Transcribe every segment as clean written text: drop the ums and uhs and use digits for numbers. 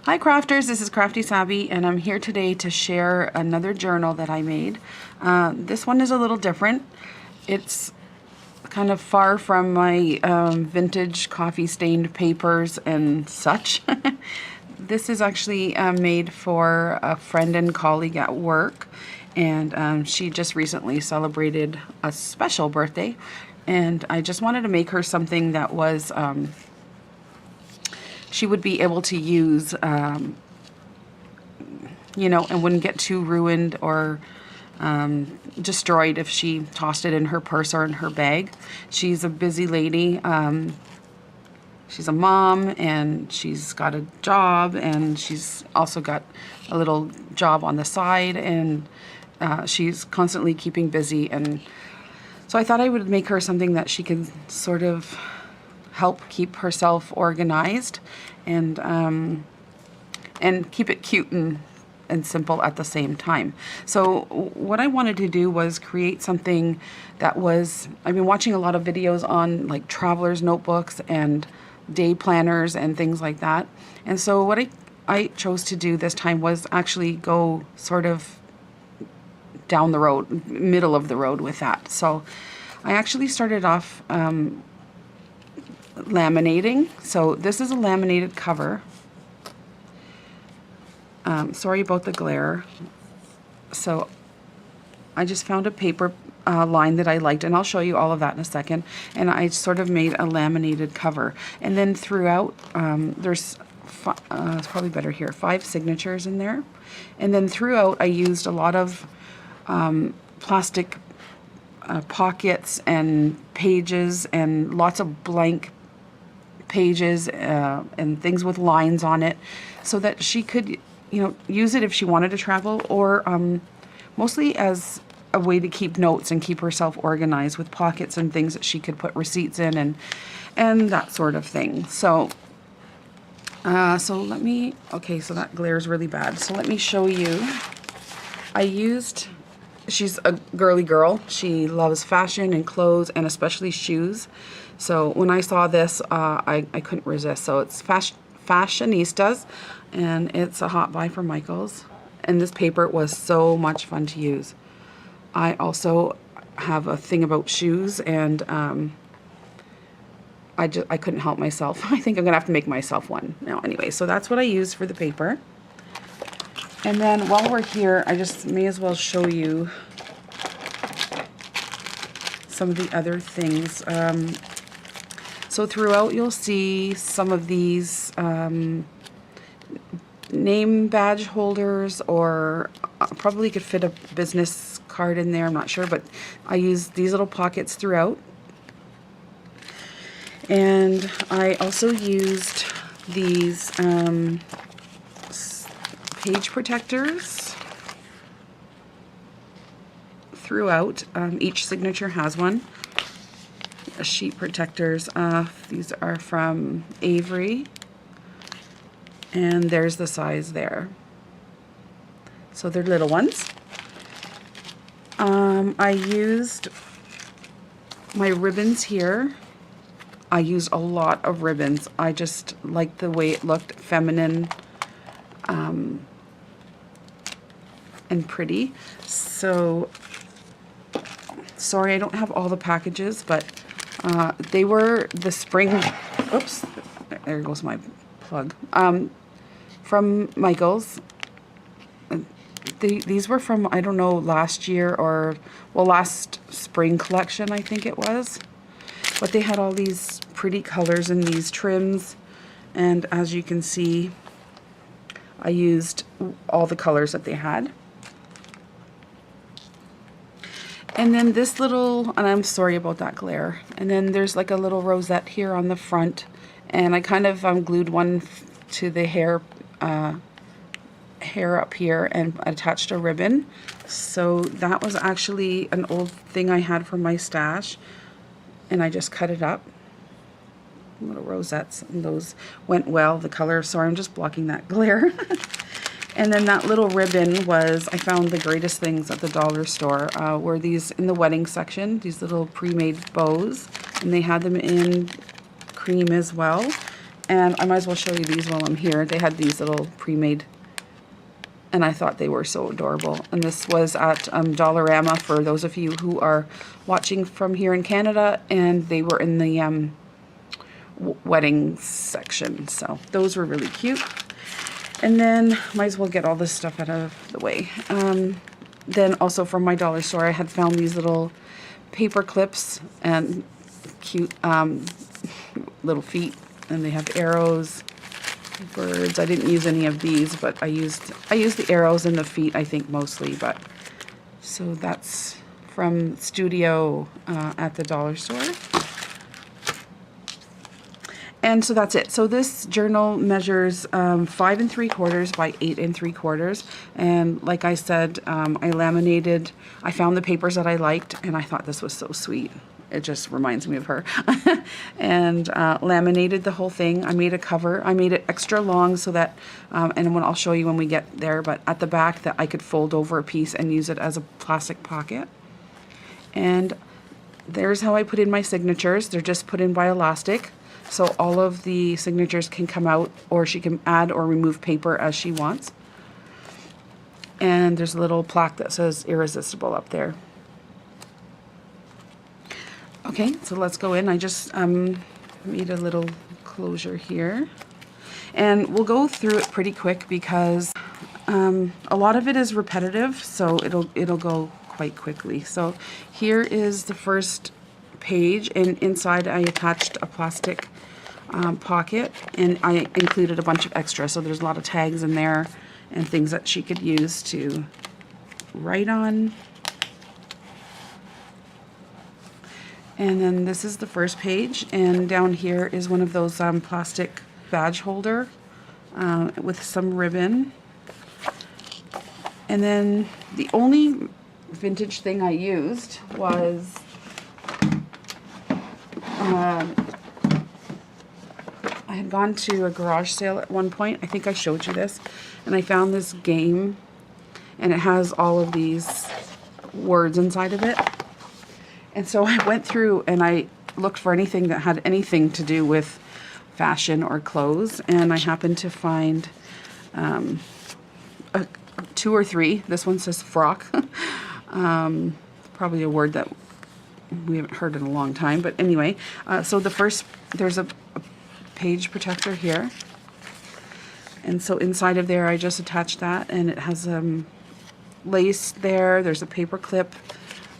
Hi crafters, this is Crafty Sabby and I'm here today to share another journal that I made. This one is a little different. It's kind of far from my vintage coffee stained papers and such. This is actually made for a friend and colleague at work, and she just recently celebrated a special birthday, and I just wanted to make her something that was she would be able to use, you know, and wouldn't get too ruined or destroyed if she tossed it in her purse or in her bag. She's a busy lady. She's a mom and she's got a job, and she's also got a little job on the side, and she's constantly keeping busy. And so I thought I would make her something that she could sort of help keep herself organized and keep it cute and simple at the same time. So what I wanted to do was create something that was, I've been watching a lot of videos on like traveler's notebooks and day planners and things like that. And so what I chose to do this time was actually go sort of down the road, middle of the road with that. So I actually started off laminating. So this is a laminated cover. Sorry about the glare. So I just found a paper line that I liked, and I'll show you all of that in a second. And I sort of made a laminated cover. And then throughout, there's, it's probably better here, 5 signatures in there. And then throughout, I used a lot of plastic pockets and pages and lots of blank pages and things with lines on it, so that she could, you know, use it if she wanted to travel, or mostly as a way to keep notes and keep herself organized, with pockets and things that she could put receipts in and that sort of thing. So so let me, okay, so that glare is really bad. So let me show you. I used, she's a girly girl. She loves fashion and clothes and especially shoes. So when I saw this, I couldn't resist. So it's Fashionistas, and it's a hot buy from Michaels. And this paper was so much fun to use. I also have a thing about shoes, and I couldn't help myself. I think I'm gonna have to make myself one now. Anyway, so that's what I used for the paper. And then while we're here, I just may as well show you some of the other things. So throughout, you'll see some of these name badge holders, or probably could fit a business card in there, I'm not sure, but I use these little pockets throughout. And I also used these page protectors throughout. Each signature has one. Sheet protectors. These are from Avery, and there's the size there. So they're little ones. I used my ribbons here. I used a lot of ribbons. I just liked the way it looked, feminine and pretty. So sorry I don't have all the packages, but they were the spring, oops, there goes my plug, from Michaels. These were from, I don't know, last year, or, well, last spring collection, I think it was. But they had all these pretty colors in these trims, and as you can see, I used all the colors that they had. And then this little, and I'm sorry about that glare, and then there's like a little rosette here on the front, and I kind of glued one to the hair up here and attached a ribbon. So that was actually an old thing I had from my stash, and I just cut it up. Little rosettes, and those went well, the color. Sorry, I'm just blocking that glare. And then that little ribbon was, I found the greatest things at the dollar store, were these in the wedding section, these little pre-made bows, and they had them in cream as well. And I might as well show you these while I'm here. They had these little pre-made, and I thought they were so adorable. And this was at Dollarama for those of you who are watching from here in Canada, and they were in the wedding section. So those were really cute. And then might as well get all this stuff out of the way. Then also from my dollar store, I had found these little paper clips and cute little feet, and they have arrows, birds. I didn't use any of these, but I used the arrows and the feet, I think, mostly. But so that's from Studio at the dollar store. And so that's it. So this journal measures 5 3/4 by 8 3/4. And like I said, I laminated, I found the papers that I liked, and I thought this was so sweet. It just reminds me of her. And laminated the whole thing. I made a cover. I made it extra long so that, and I'll show you when we get there, but at the back that I could fold over a piece and use it as a plastic pocket. And there's how I put in my signatures. They're just put in by elastic. So all of the signatures can come out, or she can add or remove paper as she wants. And there's a little plaque that says Irresistible up there. Okay, so let's go in. I just made a little closure here. And we'll go through it pretty quick because a lot of it is repetitive, so it'll go quite quickly. So here is the first page, and inside I attached a plastic pocket, and I included a bunch of extras. So there's a lot of tags in there and things that she could use to write on. And then this is the first page, and down here is one of those plastic badge holder with some ribbon. And then the only vintage thing I used was I had gone to a garage sale at one point. I think I showed you this. And I found this game, and it has all of these words inside of it. And so I went through and I looked for anything that had anything to do with fashion or clothes. And I happened to find 2 or 3. This one says frock. Probably a word that we haven't heard in a long time. But anyway, so there's a page protector here. And so inside of there, I just attached that, and it has lace there. There's a paper clip.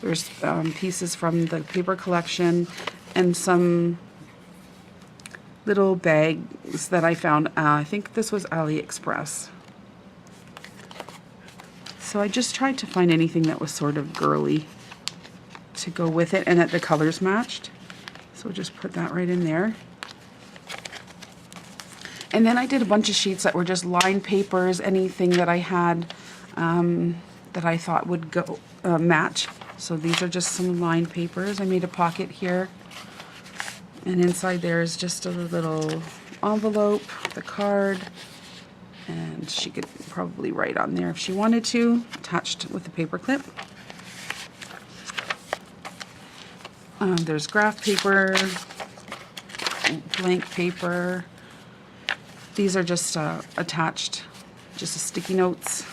There's pieces from the paper collection and some little bags that I found. I think this was AliExpress. So I just tried to find anything that was sort of girly to go with it and that the colors matched. So just put that right in there. And then I did a bunch of sheets that were just lined papers, anything that I had that I thought would go match. So these are just some lined papers. I made a pocket here. And inside there is just a little envelope, the card, and she could probably write on there if she wanted to, attached with a paper clip. There's graph paper, blank paper. These are just attached, just sticky notes.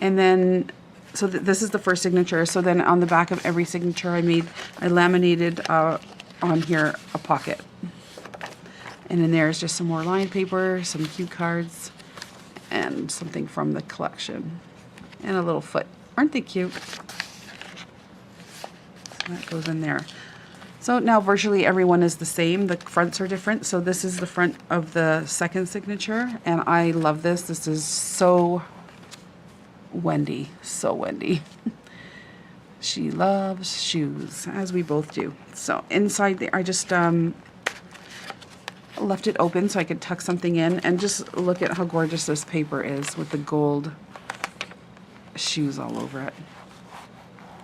And then, so this is the first signature. So then on the back of every signature I laminated on here a pocket. And then there's just some more lined paper, some cue cards, and something from the collection. And a little foot. Aren't they cute? So that goes in there. So now virtually everyone is the same. The fronts are different. So this is the front of the second signature, and I love this. This is so Wendy, so Wendy. She loves shoes, as we both do. So inside there, I just left it open so I could tuck something in, and just look at how gorgeous this paper is with the gold shoes all over it.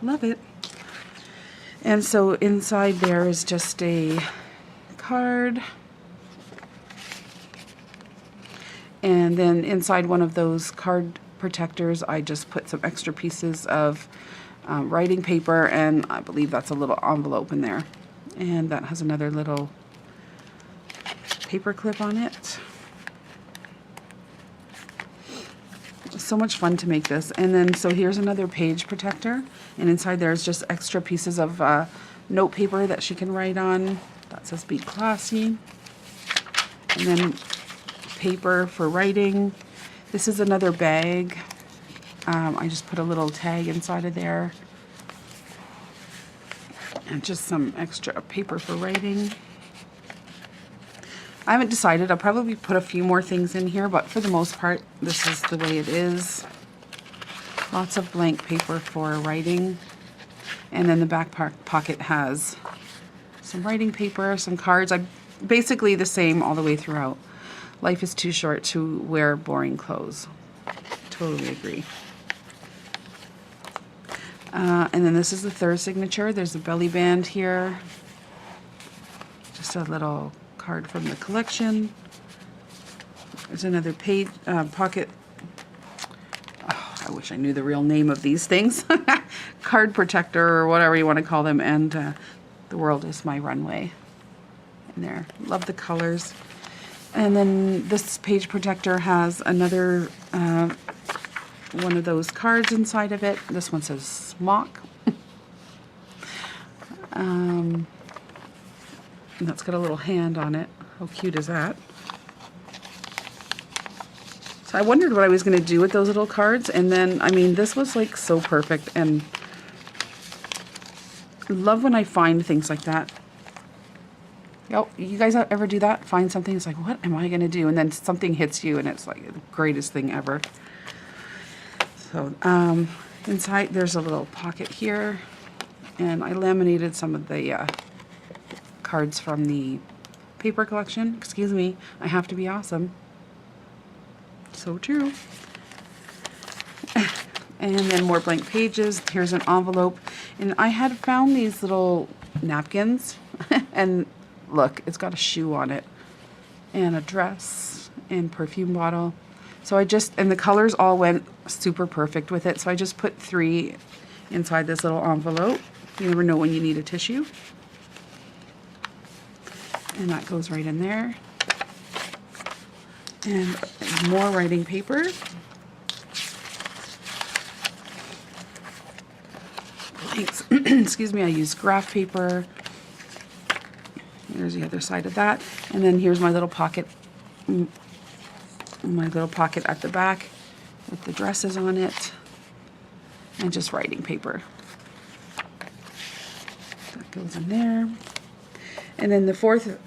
Love it. And so inside there is just a card. And then inside one of those card protectors, I just put some extra pieces of writing paper, and I believe that's a little envelope in there. And that has another little paper clip on it. So much fun to make this. And then, so here's another page protector, and inside there's just extra pieces of note paper that she can write on. That says "Be Classy." And then paper for writing. This is another bag. I just put a little tag inside of there. And just some extra paper for writing. I haven't decided. I'll probably put a few more things in here, but for the most part, this is the way it is. Lots of blank paper for writing. And then the back pocket has some writing paper, some cards. Basically the same all the way throughout. Life is too short to wear boring clothes. Totally agree. And then this is the third signature. There's a belly band here. Just a little card from the collection. There's another page pocket. Oh, I wish I knew the real name of these things. Card protector or whatever you want to call them. And The World Is My Runway. In there. Love the colors. And then this page protector has another one of those cards inside of it. This one says Smock. And that's got a little hand on it. How cute is that? So I wondered what I was going to do with those little cards, and then, I mean, this was like so perfect, and I love when I find things like that. Yo, you guys ever do that? Find something, it's like, what am I going to do? And then something hits you, and it's like the greatest thing ever. So, inside there's a little pocket here, and I laminated some of the cards from the paper collection. Excuse me, I have to be awesome. So true. And then more blank pages. Here's an envelope. And I had found these little napkins. And look, it's got a shoe on it. And a dress. And perfume bottle. So and the colors all went super perfect with it. So I just put 3 inside this little envelope. You never know when you need a tissue. And that goes right in there. And more writing paper. Thanks. Excuse me, I used graph paper. There's the other side of that. And then here's my little pocket. My little pocket at the back with the dresses on it. And just writing paper. That goes in there. And then the fourth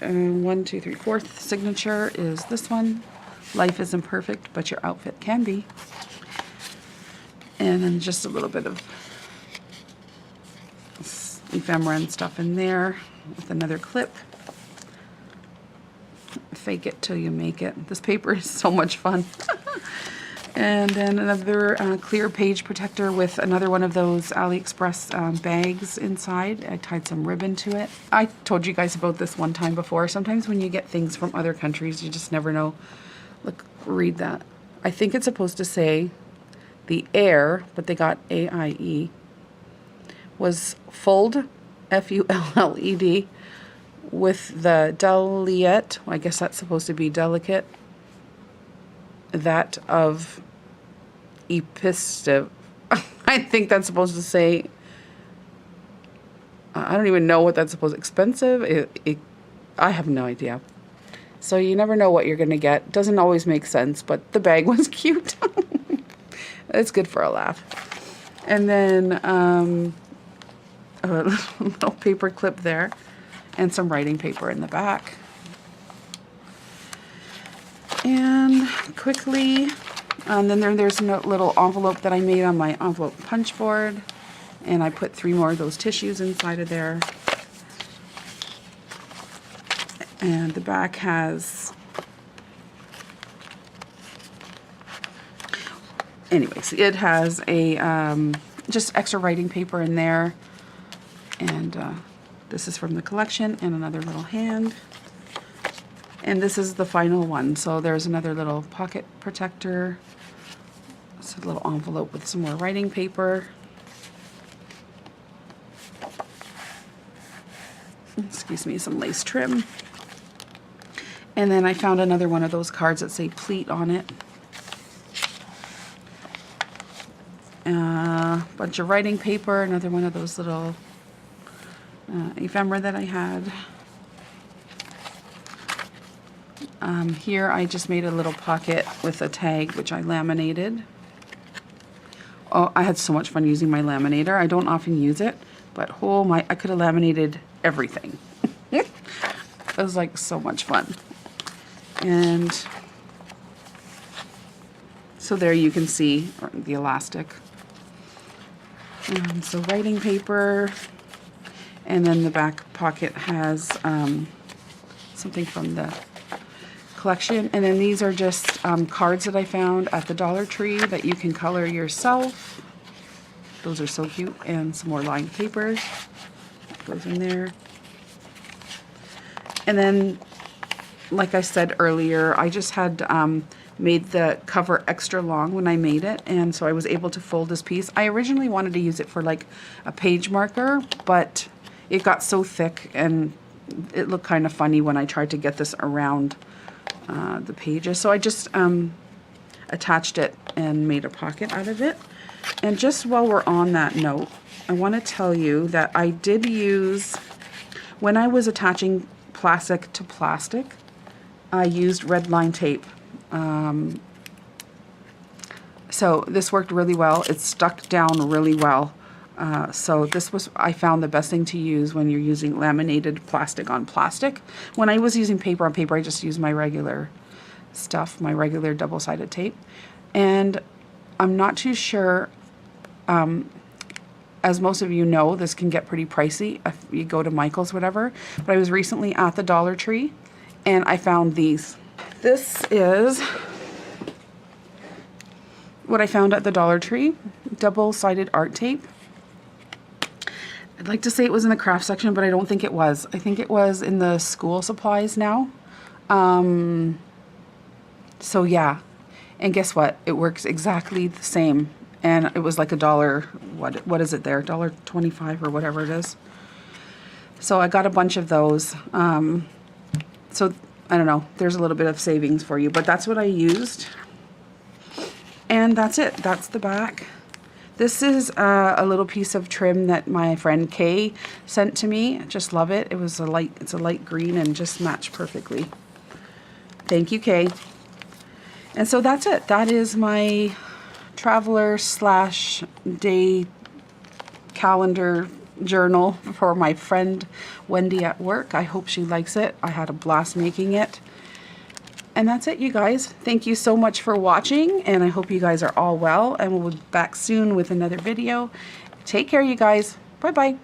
signature is this one. Life isn't perfect, but your outfit can be. And then just a little bit of ephemera and stuff in there with another clip. Fake it till you make it. This paper is so much fun. And then another clear page protector with another one of those AliExpress bags inside. I tied some ribbon to it. I told you guys about this one time before. Sometimes when you get things from other countries, you just never know. Look, read that. I think it's supposed to say the air, but they got A-I-E, was fulled, F-U-L-L-E-D, with the delicate, well, I guess that's supposed to be delicate, that of epistive. I think that's supposed to say, I don't even know what that's supposed to, expensive? I have no idea. So you never know what you're going to get. Doesn't always make sense, but the bag was cute. It's good for a laugh. And then a little paper clip there and some writing paper in the back. And quickly, and then there's a little envelope that I made on my envelope punch board. And I put 3 more of those tissues inside of there. And the back has, anyways, it has a just extra writing paper in there. And this is from the collection, and another little hand. And this is the final one. So there's another little pocket protector. It's a little envelope with some more writing paper. Excuse me, some lace trim. And then I found another one of those cards that say pleat on it. Bunch of writing paper, another one of those little ephemera that I had. Here I just made a little pocket with a tag, which I laminated. Oh, I had so much fun using my laminator. I don't often use it, but I could have laminated everything. It was like so much fun. And so there you can see the elastic. So writing paper, and then the back pocket has something from the collection. And then these are just cards that I found at the Dollar Tree that you can color yourself. Those are so cute. And some more lined papers. Goes in there. And then, like I said earlier, I just had made the cover extra long when I made it, and so I was able to fold this piece. I originally wanted to use it for like a page marker, but it got so thick and it looked kind of funny when I tried to get this around the pages. So I just attached it and made a pocket out of it. And just while we're on that note, I want to tell you that I did use, when I was attaching plastic to plastic, I used red line tape. So this worked really well. It stuck down really well. So this was, I found, the best thing to use when you're using laminated plastic on plastic. When I was using paper on paper, I just used my regular stuff, my regular double-sided tape. And I'm not too sure, as most of you know, this can get pretty pricey if you go to Michael's, whatever. But I was recently at the Dollar Tree and I found these. This is what I found at the Dollar Tree, double-sided art tape. I'd like to say it was in the craft section, but I don't think it was. I think it was in the school supplies now. So yeah, and guess what? It works exactly the same. And it was like $1, what is it there? $1.25 or whatever it is. So I got a bunch of those. So I don't know, there's a little bit of savings for you, but that's what I used. And that's it, that's the back. This is a little piece of trim that my friend Kay sent to me. I just love it. It's a light green and just matched perfectly. Thank you, Kay. And so that's it. That is my traveler / day calendar journal for my friend Wendy at work. I hope she likes it. I had a blast making it. And that's it, you guys. Thank you so much for watching, and I hope you guys are all well, and we'll be back soon with another video. Take care, you guys. Bye-bye.